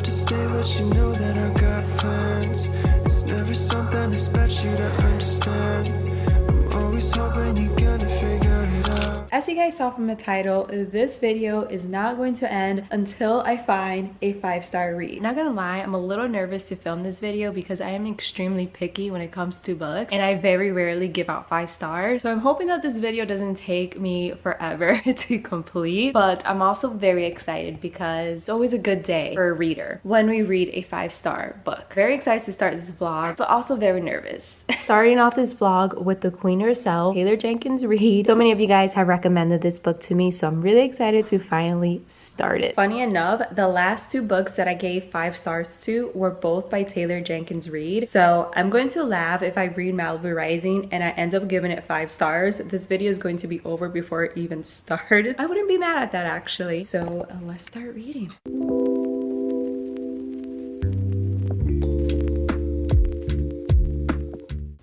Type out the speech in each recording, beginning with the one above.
have to stay, but you know that I got plans. It's never something I expect you to understand. I'm always hoping you're gonna figure it out. As you guys saw from the title, this video is not going to end until I find a 5-star read. Not gonna lie, I'm a little nervous to film this video because I am extremely picky when it comes to books and I very rarely give out 5 stars. So I'm hoping that this video doesn't take me forever to complete, but I'm also very excited because it's always a good day for a reader when we read a 5-star book. Very excited to start this vlog, but also very nervous. Starting off this vlog with the queen herself, Taylor Jenkins Reid. So many of you guys have recommended this book to me, so I'm really excited to finally start it. Funny enough, the last 2 books that I gave 5 stars to were both by Taylor Jenkins Reid. So I'm going to laugh if I read Malibu Rising and I end up giving it 5 stars. This video is going to be over before it even started. I wouldn't be mad at that actually. So let's start reading.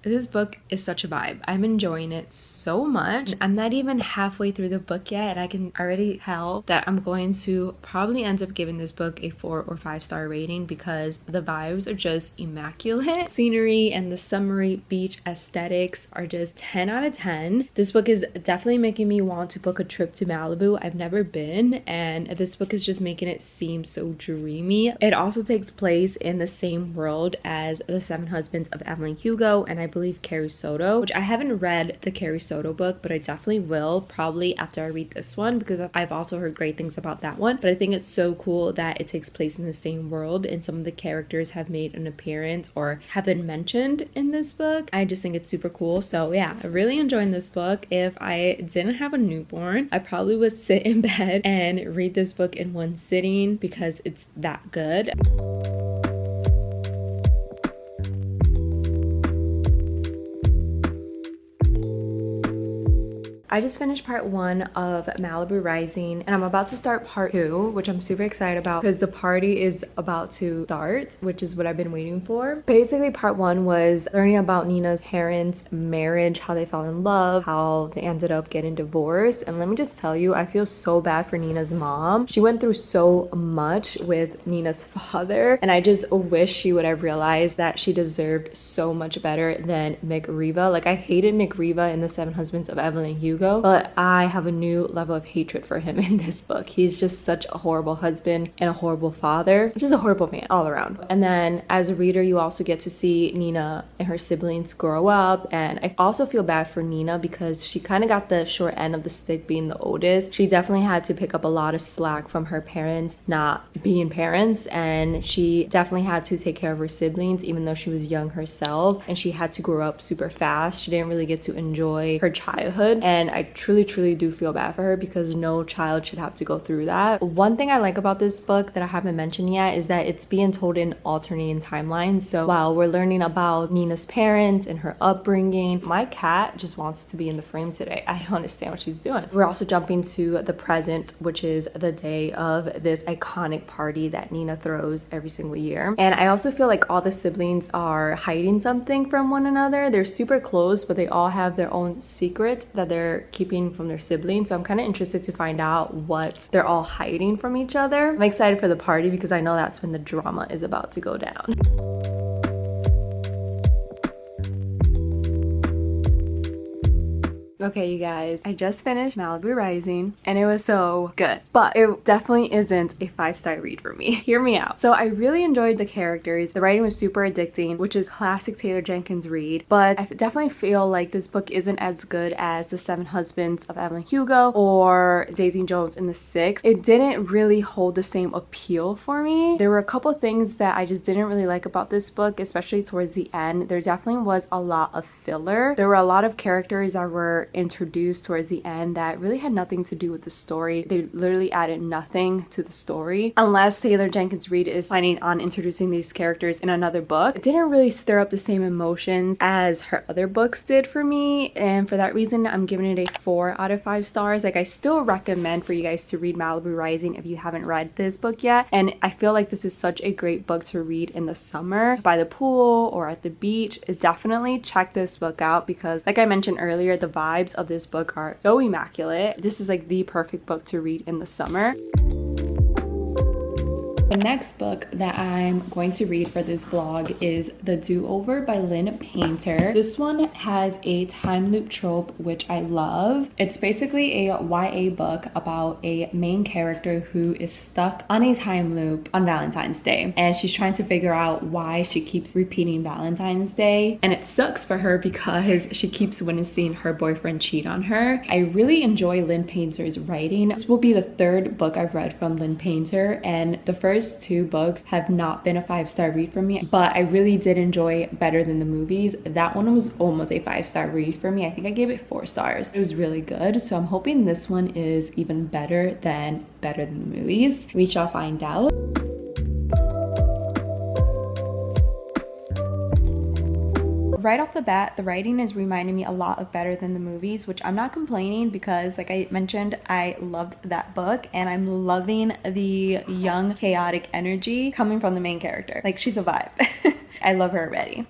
This book is such a vibe. I'm enjoying it so much. I'm not even halfway through the book yet and I can already tell that I'm going to probably end up giving this book a 4 or 5-star rating because the vibes are just immaculate. Scenery and the summery beach aesthetics are just 10 out of 10. This book is definitely making me want to book a trip to Malibu. I've never been, and this book is just making it seem so dreamy. It also takes place in the same world as The 7 Husbands of Evelyn Hugo and I believe Carrie Soto, which I haven't read the Carrie Soto book, but I definitely will probably after I read this one because I've also heard great things about that one. But I think it's so cool that it takes place in the same world and some of the characters have made an appearance or have been mentioned in this book. I just think it's super cool. So yeah, I'm really enjoying this book. If I didn't have a newborn, I probably would sit in bed and read this book in one sitting because it's that good. I just finished part 1 of Malibu Rising and I'm about to start part 2, which I'm super excited about because the party is about to start, which is what I've been waiting for. Basically, part 1 was learning about Nina's parents' marriage, how they fell in love, how they ended up getting divorced. And let me just tell you, I feel so bad for Nina's mom. She went through so much with Nina's father and I just wish she would have realized that she deserved so much better than McRiva. Like, I hated McRiva in The 7 Husbands of Evelyn Hugo, but I have a new level of hatred for him in this book. He's just such a horrible husband and a horrible father, just a horrible man all around. And then as a reader, you also get to see Nina and her siblings grow up, and I also feel bad for Nina because she kind of got the short end of the stick being the oldest. She definitely had to pick up a lot of slack from her parents not being parents, and she definitely had to take care of her siblings even though she was young herself, and she had to grow up super fast. She didn't really get to enjoy her childhood, and I truly do feel bad for her because no child should have to go through that. One thing I like about this book that I haven't mentioned yet is that it's being told in alternating timelines. So while we're learning about Nina's parents and her upbringing, my cat just wants to be in the frame today. I don't understand what she's doing. We're also jumping to the present, which is the day of this iconic party that Nina throws every single year. And I also feel like all the siblings are hiding something from one another. They're super close, but they all have their own secrets that they're keeping from their siblings. So I'm kind of interested to find out what they're all hiding from each other. I'm excited for the party because I know that's when the drama is about to go down. Okay, you guys, I just finished Malibu Rising and it was so good, but it definitely isn't a 5-star read for me. Hear me out. So I really enjoyed the characters. The writing was super addicting, which is classic Taylor Jenkins Reid, but I definitely feel like this book isn't as good as The 7 Husbands of Evelyn Hugo or Daisy Jones and the Six. It didn't really hold the same appeal for me. There were a couple things that I just didn't really like about this book, especially towards the end. There definitely was a lot of filler. There were a lot of characters that were introduced towards the end that really had nothing to do with the story. They literally added nothing to the story unless Taylor Jenkins Reid is planning on introducing these characters in another book. It didn't really stir up the same emotions as her other books did for me, and for that reason I'm giving it a 4 out of 5 stars. Like, I still recommend for you guys to read Malibu Rising if you haven't read this book yet, and I feel like this is such a great book to read in the summer by the pool or at the beach. Definitely check this book out because, like I mentioned earlier, the vibes of this book are so immaculate. This is like the perfect book to read in the summer. The next book that I'm going to read for this vlog is The Do-Over by Lynn Painter. This one has a time loop trope, which I love. It's basically a YA book about a main character who is stuck on a time loop on Valentine's Day, and she's trying to figure out why she keeps repeating Valentine's Day, and it sucks for her because she keeps witnessing her boyfriend cheat on her. I really enjoy Lynn Painter's writing. This will be the third book I've read from Lynn Painter, and the first two books have not been a 5-star read for me, but I really did enjoy Better Than the Movies. That one was almost a 5-star read for me. I think I gave it 4 stars. It was really good, so I'm hoping this one is even better than Better Than the Movies. We shall find out. Right off the bat, the writing is reminding me a lot of Better Than the Movies, which I'm not complaining because, like I mentioned, I loved that book and I'm loving the young, chaotic energy coming from the main character. Like, she's a vibe. I love her already.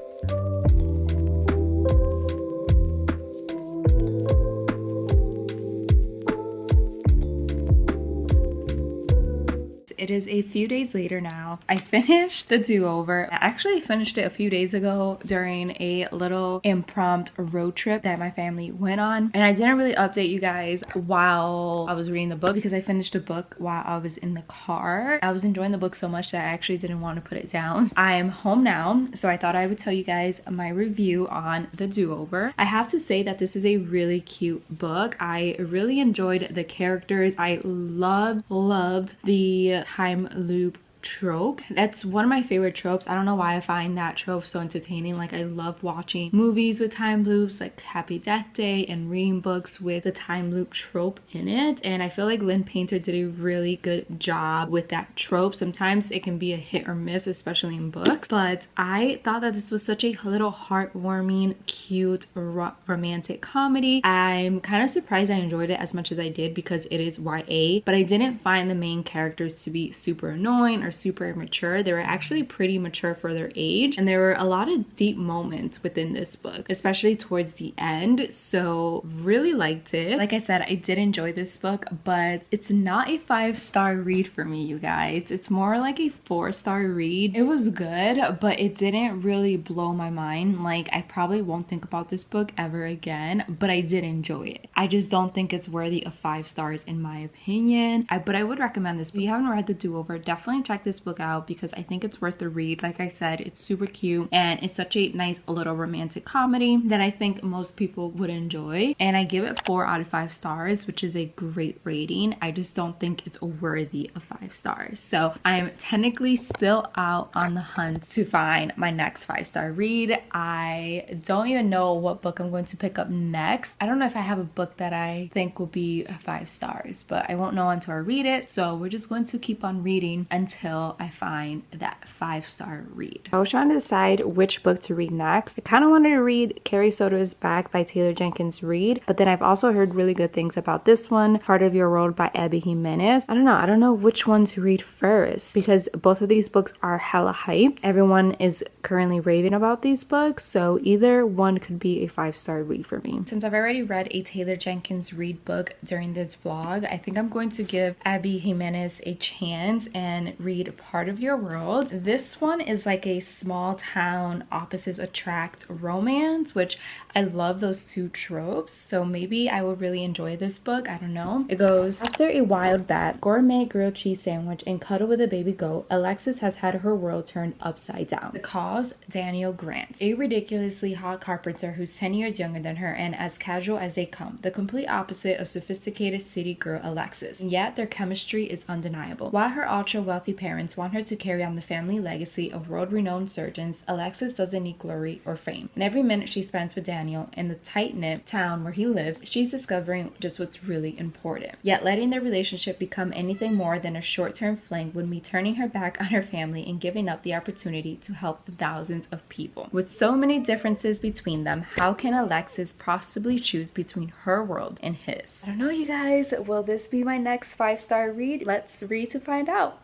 It is a few days later now. I finished The Do-Over. I actually finished it a few days ago during a little impromptu road trip that my family went on. And I didn't really update you guys while I was reading the book because I finished the book while I was in the car. I was enjoying the book so much that I actually didn't want to put it down. I am home now, so I thought I would tell you guys my review on The Do-Over. I have to say that this is a really cute book. I really enjoyed the characters. I loved the time loop trope. That's one of my favorite tropes. I don't know why I find that trope so entertaining. Like, I love watching movies with time loops like Happy Death Day and reading books with the time loop trope in it, and I feel like Lynn Painter did a really good job with that trope. Sometimes it can be a hit or miss, especially in books, but I thought that this was such a little heartwarming, cute, romantic comedy. I'm kind of surprised I enjoyed it as much as I did because it is YA, but I didn't find the main characters to be super annoying or super immature. They were actually pretty mature for their age, and there were a lot of deep moments within this book, especially towards the end. So really liked it. Like I said, I did enjoy this book, but it's not a 5-star read for me, you guys. It's more like a 4-star read. It was good, but it didn't really blow my mind. Like, I probably won't think about this book ever again, but I did enjoy it. I just don't think it's worthy of 5 stars in my opinion. But I would recommend this. If you haven't read The Do-Over, definitely check this book out because I think it's worth the read. Like I said, it's super cute and it's such a nice little romantic comedy that I think most people would enjoy, and I give it 4 out of 5 stars, which is a great rating. I just don't think it's worthy of 5 stars. So I'm technically still out on the hunt to find my next 5-star read. I don't even know what book I'm going to pick up next. I don't know if I have a book that I think will be 5 stars, but I won't know until I read it. So we're just going to keep on reading until I find that 5-star read. I was trying to decide which book to read next. I kind of wanted to read Carrie Soto is Back by Taylor Jenkins Reid, but then I've also heard really good things about this one, Part of Your World by Abby Jimenez. I don't know which one to read first because both of these books are hella hyped. Everyone is currently raving about these books, so either one could be a 5-star read for me. Since I've already read a Taylor Jenkins Reid book during this vlog, I think I'm going to give Abby Jimenez a chance and read Part of Your World. This one is like a small town opposites attract romance, which I love those two tropes, so maybe I will really enjoy this book. I don't know. It goes, after a wild bat, gourmet grilled cheese sandwich, and cuddle with a baby goat, Alexis has had her world turned upside down. The cause, Daniel Grant, a ridiculously hot carpenter who's 10 years younger than her and as casual as they come, the complete opposite of sophisticated city girl Alexis, and yet their chemistry is undeniable. While her ultra wealthy parents want her to carry on the family legacy of world-renowned surgeons, Alexis doesn't need glory or fame. And every minute she spends with Daniel in the tight-knit town where he lives, she's discovering just what's really important. Yet letting their relationship become anything more than a short-term fling would mean turning her back on her family and giving up the opportunity to help thousands of people. With so many differences between them, how can Alexis possibly choose between her world and his? I don't know, you guys. Will this be my next 5-star read? Let's read to find out.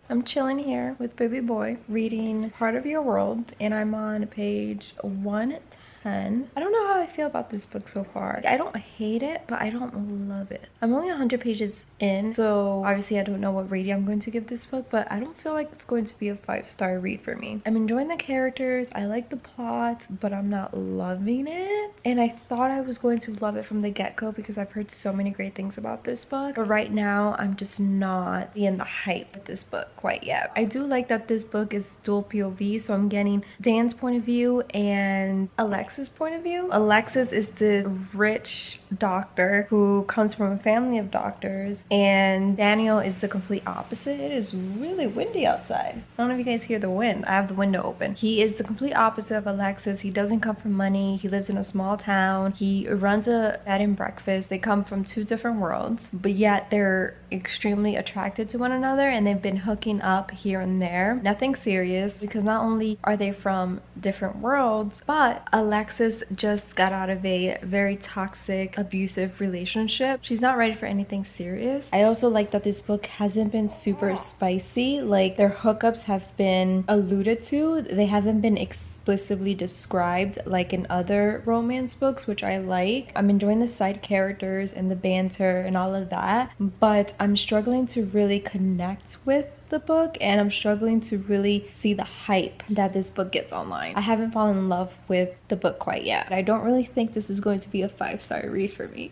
I'm chilling here with baby boy reading Part of Your World, and I'm on page 110. 10. I don't know how I feel about this book so far. I don't hate it, but I don't love it. I'm only 100 pages in, so obviously I don't know what rating I'm going to give this book, but I don't feel like it's going to be a 5-star read for me. I'm enjoying the characters, I like the plot, but I'm not loving it. And I thought I was going to love it from the get-go because I've heard so many great things about this book, but right now I'm just not in the hype with this book quite yet. I do like that this book is dual POV, so I'm getting Dan's point of view and Alexis' point of view. Alexis is the rich doctor who comes from a family of doctors, and Daniel is the complete opposite. It is really windy outside. I don't know if you guys hear the wind. I have the window open. He is the complete opposite of Alexis. He doesn't come from money. He lives in a small town. He runs a bed and breakfast. They come from 2 different worlds, but yet they're extremely attracted to one another, and they've been hooking up here and there. Nothing serious, because not only are they from different worlds, but Alexis just got out of a very toxic, abusive relationship. She's not ready for anything serious. I also like that this book hasn't been super spicy. Like, their hookups have been alluded to. They haven't been explicitly described like in other romance books, which I like. I'm enjoying the side characters and the banter and all of that, but I'm struggling to really connect with the book, and I'm struggling to really see the hype that this book gets online. I haven't fallen in love with the book quite yet. I don't really think this is going to be a 5-star read for me.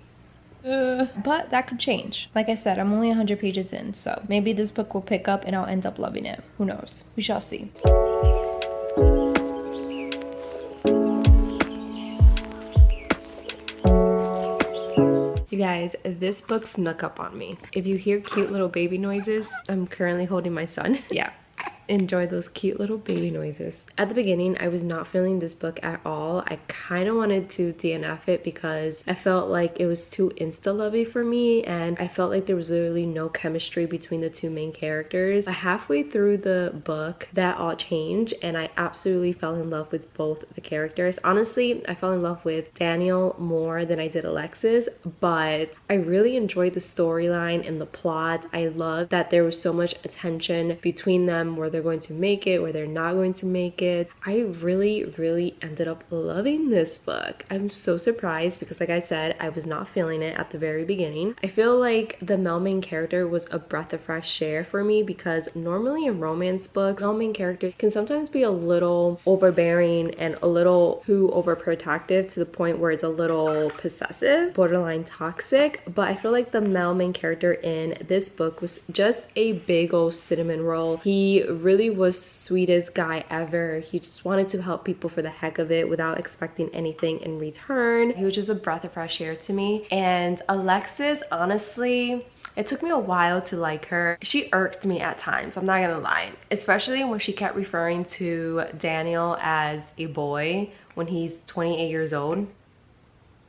But that could change. Like I said, I'm only 100 pages in, so maybe this book will pick up and I'll end up loving it. Who knows? We shall see. You guys, this book snuck up on me. If you hear cute little baby noises, I'm currently holding my son. Yeah. Enjoy those cute little baby noises. At the beginning, I was not feeling this book at all. I kind of wanted to DNF it because I felt like it was too insta-lovey for me, and I felt like there was literally no chemistry between the 2 main characters. Halfway through the book, that all changed, and I absolutely fell in love with both the characters. Honestly, I fell in love with Daniel more than I did Alexis, but I really enjoyed the storyline and the plot. I love that there was so much attention between them, where they're going to make it, where they're not going to make it. I really ended up loving this book. I'm so surprised because, like I said, I was not feeling it at the very beginning. I feel like the male main character was a breath of fresh air for me, because normally in romance books, male main character can sometimes be a little overbearing and a little too overprotective to the point where it's a little possessive, borderline toxic. But I feel like the male main character in this book was just a big old cinnamon roll. He really was the sweetest guy ever. He just wanted to help people for the heck of it without expecting anything in return. He was just a breath of fresh air to me. And Alexis, honestly, it took me a while to like her. She irked me at times, I'm not gonna lie. Especially when she kept referring to Daniel as a boy when he's 28 years old.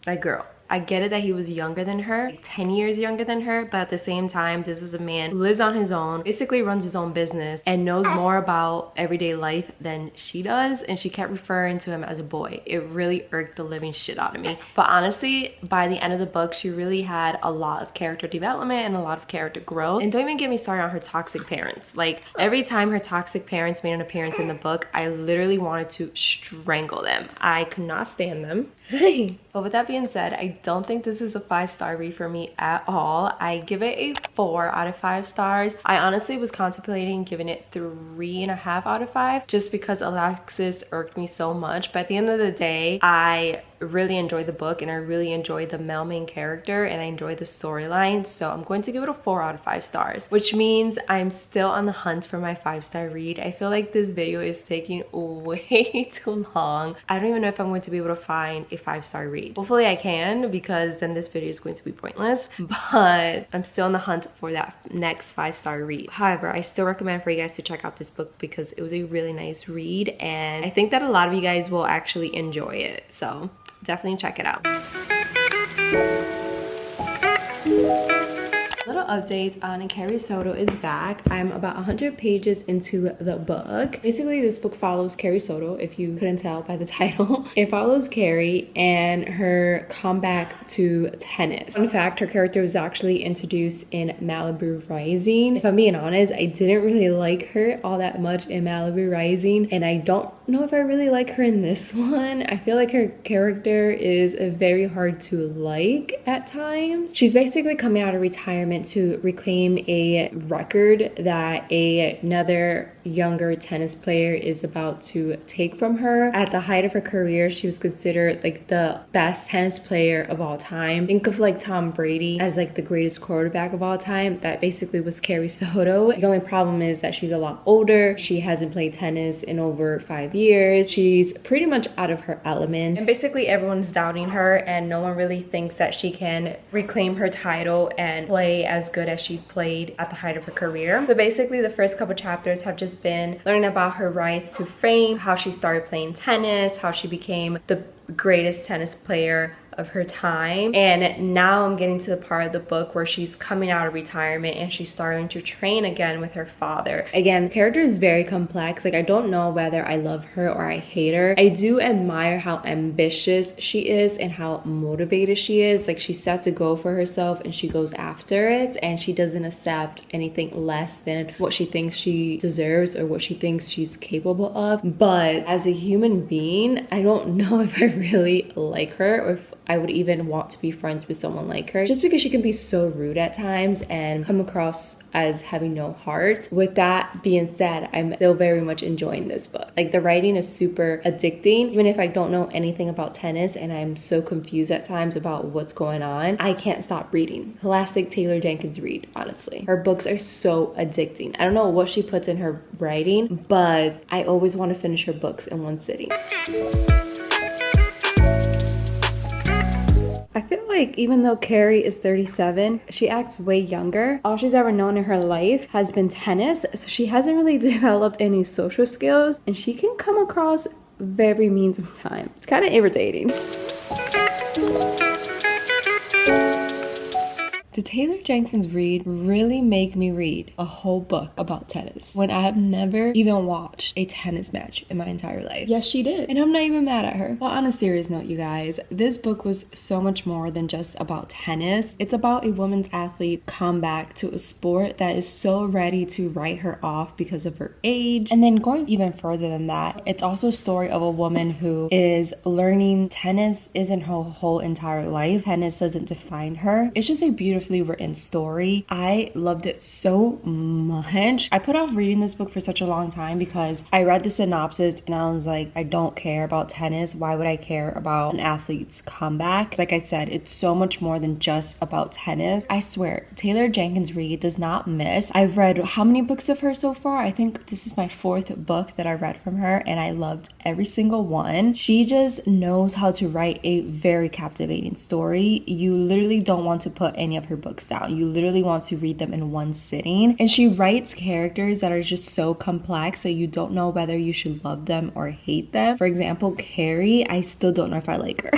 Like, girl, I get it that he was younger than her, 10 years younger than her, but at the same time, this is a man who lives on his own, basically runs his own business, and knows more about everyday life than she does, and she kept referring to him as a boy. It really irked the living shit out of me. But honestly, by the end of the book, she really had a lot of character development and a lot of character growth. And don't even get me started on her toxic parents. Like, every time her toxic parents made an appearance in the book, I literally wanted to strangle them. I could not stand them. But with that being said, I don't think this is a 5-star read for me at all. I give it a 4 out of 5 stars. I honestly was contemplating giving it 3.5 out of 5 just because Alexis irked me so much. But at the end of the day, I really enjoyed the book, and I really enjoyed the male main character, and I enjoyed the storyline. So I'm going to give it a 4 out of 5 stars, which means I'm still on the hunt for my 5-star read. I feel like this video is taking way too long. I don't even know if I'm going to be able to find a 5-star read. Hopefully I can, because then this video is going to be pointless, but I'm still on the hunt for that next 5-star read. However, I still recommend for you guys to check out this book because it was a really nice read, and I think that a lot of you guys will actually enjoy it. So definitely check it out. A little updates on Carrie Soto is back. I'm about 100 pages into the book. Basically, this book follows Carrie Soto, if you couldn't tell by the title. It follows Carrie and her comeback to tennis. Fun fact, her character was actually introduced in Malibu Rising. If I'm being honest, I didn't really like her all that much in Malibu Rising, and I don't know if I really like her in this one. I feel like her character is very hard to like at times. She's basically coming out of retirement to reclaim a record that another younger tennis player is about to take from her. At the height of her career, she was considered like the best tennis player of all time. Think of like Tom Brady as like the greatest quarterback of all time. That basically was Carrie Soto. The only problem is that she's a lot older. She hasn't played tennis in over 5 years. She's pretty much out of her element, and basically everyone's doubting her, and no one really thinks that she can reclaim her title and play as good as she played at the height of her career. So basically the first couple chapters have just been learning about her rise to fame, how she started playing tennis, how she became the greatest tennis player of her time. And now I'm getting to the part of the book where she's coming out of retirement and she's starting to train again with her father. Again, the character is very complex. Like, I don't know whether I love her or I hate her. I do admire how ambitious she is and how motivated she is. Like, she sets a goal for herself and she goes after it, and she doesn't accept anything less than what she thinks she deserves or what she thinks she's capable of. But as a human being, I don't know if I really like her or if I would even want to be friends with someone like her, just because she can be so rude at times and come across as having no heart. With that being said, I'm still very much enjoying this book. Like, the writing is super addicting. Even if I don't know anything about tennis and I'm so confused at times about what's going on, I can't stop reading. Classic Taylor Jenkins Reid, honestly. Her books are so addicting. I don't know what she puts in her writing, but I always want to finish her books in one sitting. I feel like even though Carrie is 37, she acts way younger. All she's ever known in her life has been tennis, so she hasn't really developed any social skills, and she can come across very mean sometimes. It's kind of irritating. Did Taylor Jenkins Reid really make me read a whole book about tennis when I have never even watched a tennis match in my entire life? Yes, she did. And I'm not even mad at her. Well, on a serious note, you guys, this book was so much more than just about tennis. It's about a women's athlete comeback to a sport that is so ready to write her off because of her age. And then going even further than that, it's also a story of a woman who is learning tennis isn't her whole entire life. Tennis doesn't define her. It's just a beautiful written story. I loved it so much. I put off reading this book for such a long time because I read the synopsis and I was like, I don't care about tennis. Why would I care about an athlete's comeback? Like I said, it's so much more than just about tennis. I swear, Taylor Jenkins Reid does not miss. I've read how many books of her so far? I think this is my 4th book that I read from her, and I loved every single one. She just knows how to write a very captivating story. You literally don't want to put any of her books down. You literally want to read them in one sitting. And she writes characters that are just so complex that you don't know whether you should love them or hate them. For example, Carrie, I still don't know if I like her.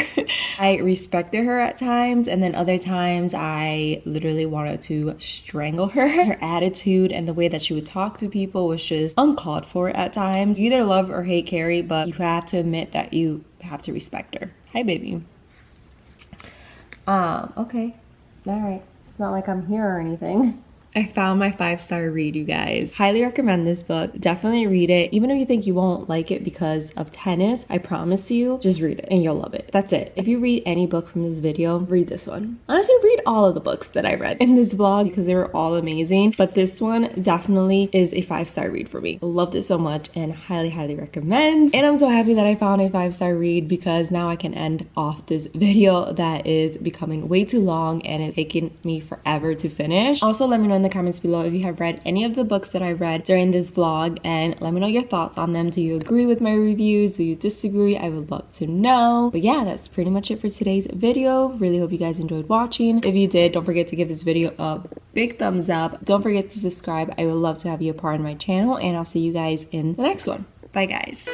I respected her at times, and then other times I literally wanted to strangle her. Her attitude and the way that she would talk to people was just uncalled for at times. You either love or hate Carrie, but you have to admit that you have to respect her. Hi, baby. Okay. All right, it's not like I'm here or anything. I found my 5-star read, you guys. Highly recommend this book. Definitely read it. Even if you think you won't like it because of tennis, I promise you, just read it and you'll love it. That's it. If you read any book from this video, read this one. Honestly, read all of the books that I read in this vlog because they were all amazing. But this one definitely is a 5-star read for me. I loved it so much and highly, highly recommend. And I'm so happy that I found a 5-star read because now I can end off this video that is becoming way too long and it's taken me forever to finish. Also, let me know in the comments below if you have read any of the books that I read during this vlog, and let me know your thoughts on them. Do you agree with my reviews? Do you disagree? I would love to know. But yeah, that's pretty much it for today's video. Really hope you guys enjoyed watching. If you did, don't forget to give this video a big thumbs up. Don't forget to subscribe. I would love to have you a part of my channel, and I'll see you guys in the next one. Bye, guys.